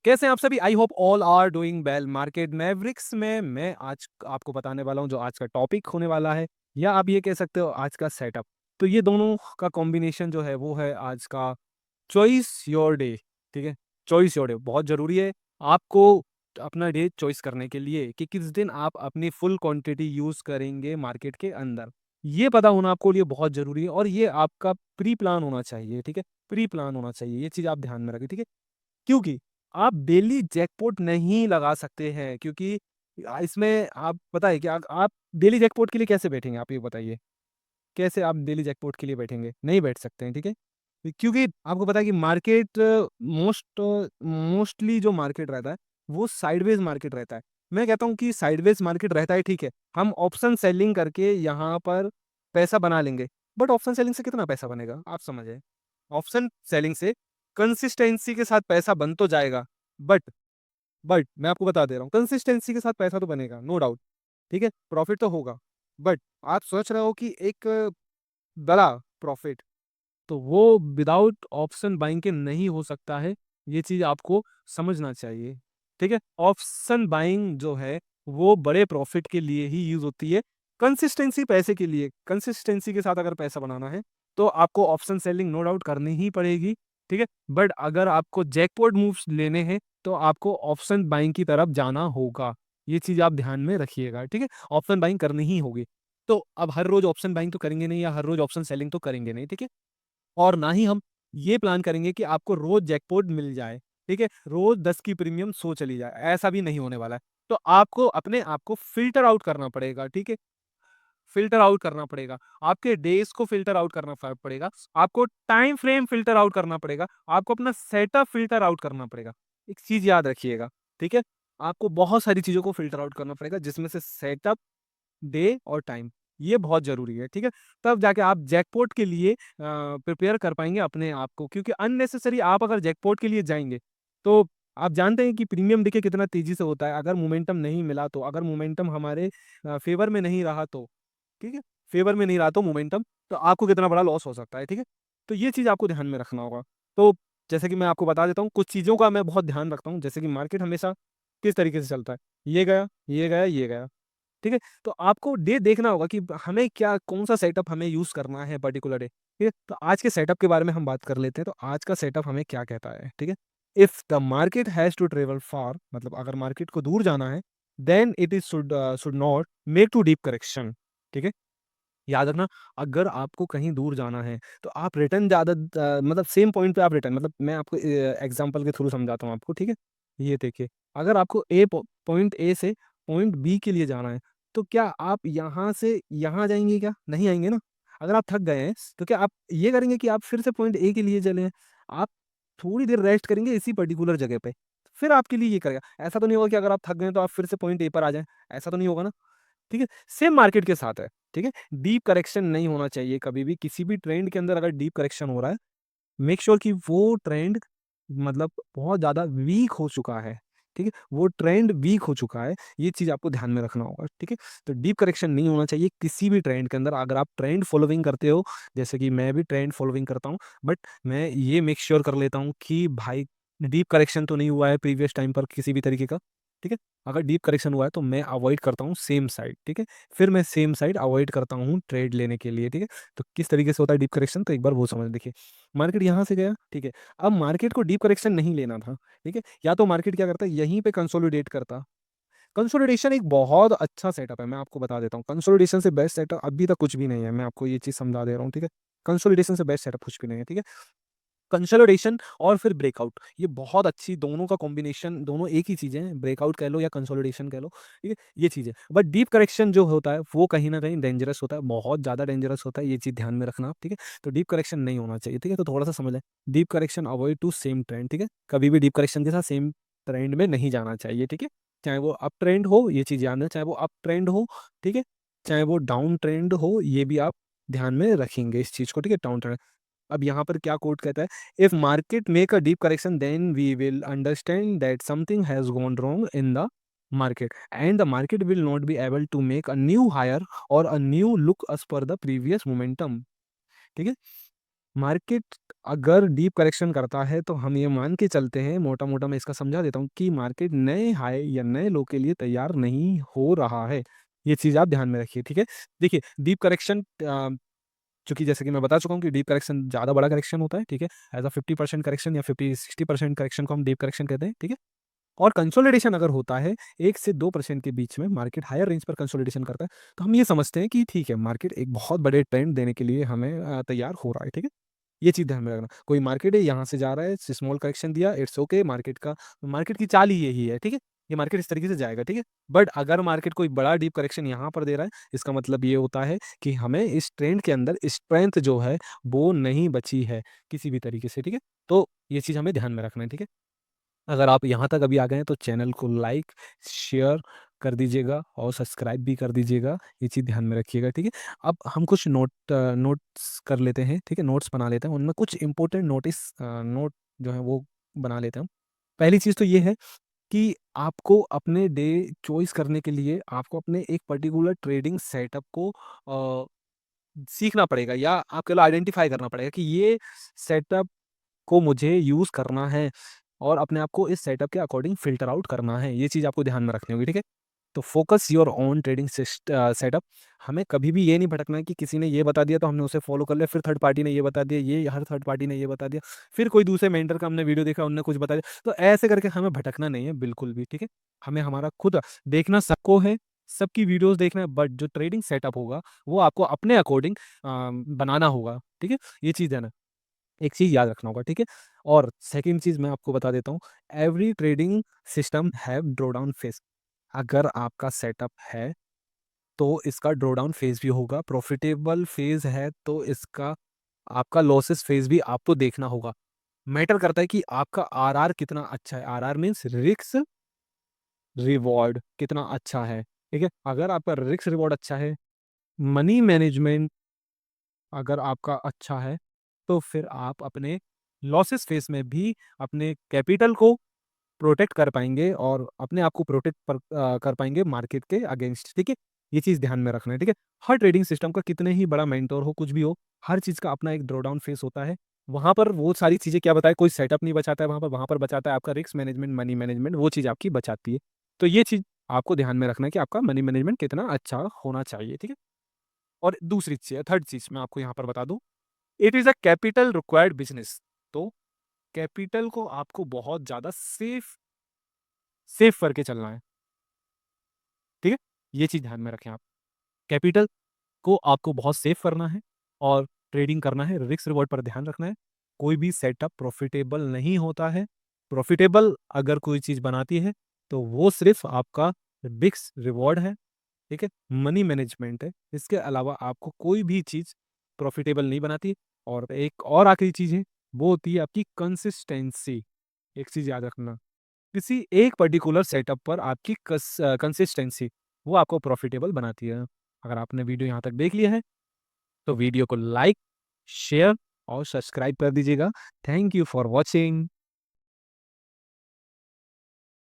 कैसे हैं आप सभी? I hope all are doing well. Market Mavericks में मैं आज आपको बताने वाला हूँ जो आज का टॉपिक होने वाला है, या आप ये कह सकते हो आज का सेटअप। तो ये दोनों का कॉम्बिनेशन जो है वो है आज का चॉइस योर डे। ठीक है? चॉइस योर डे बहुत ज़रूरी है आपको अपना डे चॉइस करने के लिए कि किस दिन आप अपनी फुल क्वांटिटी यूज़ करेंगे मार्केट के अंदर। ये पता होना आपको लिए बहुत ज़रूरी है और ये आपका प्री प्लान होना चाहिए। ठीक है? प्री प्लान होना चाहिए, ये चीज़ आप ध्यान में रखें। ठीक है? क्योंकि आप डेली जैकपॉट नहीं लगा सकते हैं, क्योंकि इसमें आप पता है कि आप डेली जैकपॉट के लिए कैसे बैठेंगे, आप ये बताइए? कैसे आप डेली जैकपॉट के लिए बैठेंगे? नहीं बैठ सकते हैं, ठीक है? क्योंकि आपको पता है कि मार्केट मोस्टली जो मार्केट रहता है, वो साइडवेज़ मार्केट रहता है। मैं कहता हूँ कि साइडवेज़ मार्केट रहता है, ठीक है, हम ऑप्शन सेलिंग करके यहाँ पर पैसा बना लेंगे, बट ऑप्शन सेलिंग से कितना पैसा बनेगा? आप समझें। ऑप्शन सेलिंग से कंसिस्टेंसी के साथ पैसा बन तो जाएगा, बट मैं आपको बता दे रहा हूँ, कंसिस्टेंसी के साथ पैसा तो बनेगा, नो डाउट, ठीक है? प्रॉफ़िट तो होगा, बट आप सोच रहे हो कि एक बड़ा प्रॉफ़िट, तो वो विदाउट ऑप्शन बाइंग के नहीं हो सकता है, ये चीज़ आपको समझना चाहिए, ठीक है? ऑप्शन बाइंग जो है, वो बड़े प्रॉफ़िट के लिए ही यूज़ होती है, कंसिस्टेंसी पैसे के लिए, कंसिस्टेंसी के साथ अगर पैसा बनाना है, तो आपको ऑप्शन सेलिंग नो डाउट करनी ही पड़ेगी, ठीक है? बट अगर आपको जैकपॉट मूव्स लेने हैं, तो आपको ऑप्शन बाइंग की तरफ जाना होगा, ये चीज़ आप ध्यान में रखिएगा, ठीक है? ऑप्शन बाइंग करनी ही होगी। तो अब हर रोज़ ऑप्शन बाइंग तो करेंगे नहीं, या हर रोज़ ऑप्शन सेलिंग तो करेंगे नहीं, ठीक है? और ना ही हम ये प्लान करेंगे कि आपको रोज़ जैकपॉट मिल जाए, ठीक है? रोज़ 10 की प्रीमियम 100 चली जाए, ऐसा भी नहीं होने वाला है। तो आपको अपने आप को फ़िल्टर आउट करना पड़ेगा, ठीक है? फ़िल्टर आउट करना पड़ेगा, आपके डेज़ को फ़िल्टर आउट करना पड़ेगा, आपको टाइम फ्रेम फ़िल्टर आउट करना पड़ेगा, आपको अपना सेटअप फ़िल्टर आउट करना पड़ेगा। एक चीज़ याद रखिएगा, ठीक है? आपको बहुत सारी चीज़ों को फ़िल्टर आउट करना पड़ेगा, जिसमें से सेटअप, डे और टाइम, ये बहुत ज़रूरी है, ठीक है? तब जाके आप जैकपॉट के लिए प्रिपेयर कर पाएँगे अपने आप को, क्योंकि अननेसेसरी आप अगर जैकपॉट के लिए जाएँगे, तो आप जानते हैं कि प्रीमियम देखिए कितना तेज़ी से होता है, अगर मोमेंटम नहीं मिला तो, अगर मोमेंटम हमारे फ़ेवर में नहीं रहा तो, ठीक है? फ़ेवर में नहीं रहा तो मोमेंटम, तो आपको कितना बड़ा लॉस हो सकता है, ठीक है? तो ये चीज़ आपको ध्यान में रखना होगा। तो जैसे कि मैं आपको बता देता हूँ, कुछ चीज़ों का मैं बहुत ध्यान रखता हूँ, जैसे कि मार्केट हमेशा किस तरीके से चलता है, ये गया, ये गया, ये गया। ठीक है? तो आपको डे देखना होगा कि हमें क्या कौन-सा सेटअप हमें यूज़ करना है पर्टिकुलर डे, ठीक है? तो आज के सेटअप के बारे में हम बात कर लेते हैं, तो आज का सेटअप हमें क्या कहता है, ठीक है? If the market has to travel far, मतलब अगर मार्केट को दूर जाना है, then it is should not make too deep correction, ठीक है? याद रखना, अगर आपको कहीं दूर जाना है, तो आप रिटर्न मतलब सेम पॉइंट पे आप रिटर्न, मतलब मैं आपको एग्ज़ाम्पल के थ्रू समझाता हूँ आपको, ठीक है? ये देखिए, अगर आपको पॉइंट ए से पॉइंट बी के लिए जाना है, तो क्या आप यहाँ से यहाँ जाएँगे क्या? नहीं आएँगे ना। अगर आप थक गए हैं, तो क्या आप ये करेंगे कि आप फिर से पॉइंट ए के लिए चलें? आप थोड़ी देर रेस्ट करेंगे इसी पर्टिकुलर जगह पे, फिर आपके लिए ये करेगा। ऐसा तो नहीं होगा कि अगर आप थक गए हैं, तो आप फिर से पॉइंट ए पर आ जाएँ, ऐसा तो नहीं होगा ना? ठीक है? सेम मार्केट के साथ है, ठीक है? डीप करेक्शन नहीं होना चाहिए कभी भी, किसी भी ट्रेंड के अंदर अगर डीप करेक्शन हो रहा है, मेक श्योर कि वो ट्रेंड मतलब बहुत ज़्यादा वीक हो चुका है, ठीक है? वो ट्रेंड वीक हो चुका है, ये चीज़ आपको ध्यान में रखना होगा, ठीक है? तो डीप करेक्शन नहीं होना चाहिए किसी भी ट्रेंड के अंदर। अगर आप ट्रेंड फॉलोइंग करते हो, जैसे कि मैं भी ट्रेंड फॉलोइंग करता हूँ, बट मैं ये मेक श्योर कर लेता हूँ कि भाई डीप करेक्शन तो नहीं हुआ है प्रीवियस टाइम पर किसी भी तरीके का, ठीक है? अगर डीप करेक्शन हुआ है तो मैं अवॉइड करता हूँ सेम साइड, ठीक है? फिर मैं सेम साइड अवॉइड करता हूँ ट्रेड लेने के लिए, ठीक है? तो किस तरीके से होता है डीप करेक्शन, तो एक बार वो समझ देखिए। मार्केट यहाँ से गया, ठीक है? अब मार्केट को डीप करेक्शन नहीं लेना था, ठीक है? या तो मार्केट क्या करता है, यहीं पे कंसोलिडेट करता। कंसोलिडेशन एक बहुत अच्छा सेटअप है, मैं आपको बता देता हूँ। कंसोलिडेशन से बेस्ट सेटअप अभी तक कुछ भी नहीं है, मैं आपको ये चीज़ समझा दे रहा हूँ, ठीक है? कंसोलिडेशन से बेस्ट सेटअप कुछ भी नहीं है, ठीक है? कंसोलिडेशन और फिर ब्रेकआउट, ये बहुत अच्छी दोनों का कॉम्बिनेशन, दोनों एक ही चीज़ें हैं, ब्रेकआउट कह लो या कंसोलिडेशन कह लो, ठीक है? ये चीज़ है। बट डीप करेक्शन जो होता है, वो कहीं न कहीं डेंजरस होता है, बहुत ज़्यादा डेंजरस होता है, ये चीज़ ध्यान में रखना आप, ठीक है? तो डीप करेक्शन नहीं होना चाहिए, ठीक है? तो थोड़ा-सा समझ लें, deep correction avoid to same trend, ठीक है? कभी भी डीप करेक्शन के साथ सेम ट्रेंड में नहीं जाना चाहिए, ठीक है? चाहे वो अप ट्रेंड हो, ये चीज़ याद है, चाहे वो अप ट्रेंड हो, ठीक है? चाहे वो डाउन ट्रेंड हो, ये भी आप ध्यान में रखेंगे इस चीज़ को, ठीक है? Down trend. अब यहाँ पर क्या कोट कहता है, if market make a deep correction then we will understand that something has gone wrong in the market and the market will not be able to make a new higher और a new look as per the previous momentum, ठीक है? Market अगर deep correction करता है तो हम ये मान के चलते हैं, मोटा-मोटा मैं इसका समझा देता हूँ कि मार्केट नए हाई या नए लो के लिए तैयार नहीं हो रहा है। ये चीज़ आप ध्यान में रखिए, ठीक है? देखिए डीप करेक्शन चूँकि जैसे कि मैं बता चुका हूँ कि डीप करेक्शन ज़्यादा बड़ा करेक्शन होता है, ठीक है? ऐज़ अ 50% करेक्शन या 50-60% करेक्शन को हम डीप करेक्शन कहते हैं, ठीक है? और कंसोलिडेशन अगर होता है 1 से 2% के बीच में मार्केट हायर रेंज पर कंसोलिडेशन करता है, तो हम ये समझते हैं कि ठीक है, मार्केट एक बहुत बड़े ट्रेंड देने के लिए हमें तैयार हो रहा है, ठीक है? ये चीज़ ध्यान में रखना। कोई मार्केट है यहाँ से जा रहा है, स्मॉल करेक्शन दिया, इट्स ओके मार्केट की चाल ही यही है, ठीक है? ये मार्केट इस तरीके से जाएगा, ठीक है? बट अगर मार्केट कोई बड़ा डीप करेक्शन यहाँ पर दे रहा है, इसका मतलब ये होता है कि हमें इस ट्रेंड के अंदर स्ट्रेंथ जो है, वो नहीं बची है, किसी भी तरीके से, ठीक है? तो ये चीज़ हमें ध्यान में रखना है, ठीक है? अगर आप यहाँ तक अभी आ गए हैं तो चैनल को लाइक, शेयर कर दीजिएगा और सब्सक्राइब भी कर दीजिएगा। ये चीज़ ध्यान में रखिएगा, ठीक है? अब हम कुछ नोट्स कर लेते हैं, ठीक है? नोट्स बना लेते हैं, उनमें कुछ इम्पोर्टेंट नोट जो है वो बना लेते हैं हम। पहली चीज़ तो ये है कि आपको अपने डे चॉइस करने के लिए आपको अपने एक पर्टिकुलर ट्रेडिंग सेटअप को सीखना पड़ेगा या आपको आइडेंटिफ़ाई करना पड़ेगा कि ये सेटअप को मुझे यूज़ करना है और अपने आप को इस सेटअप के अकॉर्डिंग फ़िल्टर आउट करना है। ये चीज़ आपको ध्यान में रखनी होगी, ठीक है? तो focus your own trading setup. हमें कभी भी ये नहीं भटकना है कि किसी ने ये बता दिया तो हमने उसे फ़ॉलो कर लिया, फिर थर्ड पार्टी ने ये बता दिया, ये हर थर्ड पार्टी ने ये बता दिया, फिर कोई दूसरे मेंटर का हमने वीडियो देखा, उन्होंने कुछ बता दिया। तो ऐसे करके हमें भटकना नहीं है बिल्कुल भी, ठीक है? हमें हमारा खुद देखना सबको है, सबकी वीडियोज़ देखना है बट जो ट्रेडिंग सेटअप होगा, वो आपको अपने अकॉर्डिंग बनाना होगा, ठीक है? ये चीज़ है ना। एक चीज़ याद रखना होगा, ठीक है? और सेकंड चीज़ मैं आपको बता देता हूँ, every trading system have drawdown phase. अगर आपका सेटअप है, तो इसका ड्रॉडाउन फेज़ भी होगा, प्रॉफ़िटेबल फेज़ है, तो इसका आपका लॉसेस फेज़ भी आपको देखना होगा। मैटर करता है कि आपका आरआर कितना अच्छा है, आरआर मीन्स रिस्क रिवॉर्ड कितना अच्छा है, ठीक है? अगर आपका रिस्क रिवॉर्ड अच्छा है, मनी मैनेजमेंट अगर आपका अच्छा है, तो फिर आप अपने लॉसेस फेज़ में भी अपने कैपिटल को प्रोटेक्ट कर पाएँगे और अपने आप को कर पाएँगे मार्केट के अगेंस्ट, ठीक है? ये चीज़ ध्यान में रखना है, ठीक है? हर ट्रेडिंग सिस्टम का कितने ही बड़ा मेंटर हो, कुछ भी हो, हर चीज़ का अपना एक ड्रॉडाउन फेज़ होता है। वहाँ पर वो सारी चीज़ें क्या बताए, कोई सेटअप नहीं बचाता है वहाँ पर बचाता है आपका रिस्क मैनेजमेंट, मनी मैनेजमेंट, वो चीज़ आपकी बचाती है। तो ये चीज़ आपको ध्यान में रखना है कि आपका मनी मैनेजमेंट कितना अच्छा होना चाहिए, ठीक है? और दूसरी चीज़ थर्ड चीज़ मैं आपको यहाँ पर बता दूँ, it is a capital required business. तो कैपिटल को आपको बहुत ज़्यादा सेफ करके चलना है, ठीक है? ये चीज़ ध्यान में रखें आप। कैपिटल को आपको बहुत सेफ करना है और ट्रेडिंग करना है, रिस्क रिवॉर्ड पर ध्यान रखना है। कोई भी सेटअप प्रॉफ़िटेबल नहीं होता है। प्रॉफ़िटेबल अगर कोई चीज़ बनाती है, तो वो सिर्फ़ आपका रिस्क रिवॉर्ड है, ठीक है? मनी मैनेजमेंट है। इसके अलावा आपको कोई भी चीज़ प्रॉफ़िटेबल नहीं बनाती और एक और आखिरी चीज़ है, वो होती है आपकी कंसिस्टेंसी। एक चीज़ याद रखना, किसी एक पर्टिकुलर सेटअप पर आपकी कंसिस्टेंसी वो आपको प्रॉफ़िटेबल बनाती है। अगर आपने वीडियो यहाँ तक देख लिया है, तो वीडियो को लाइक, शेयर और सब्सक्राइब कर दीजिएगा। Thank you for watching.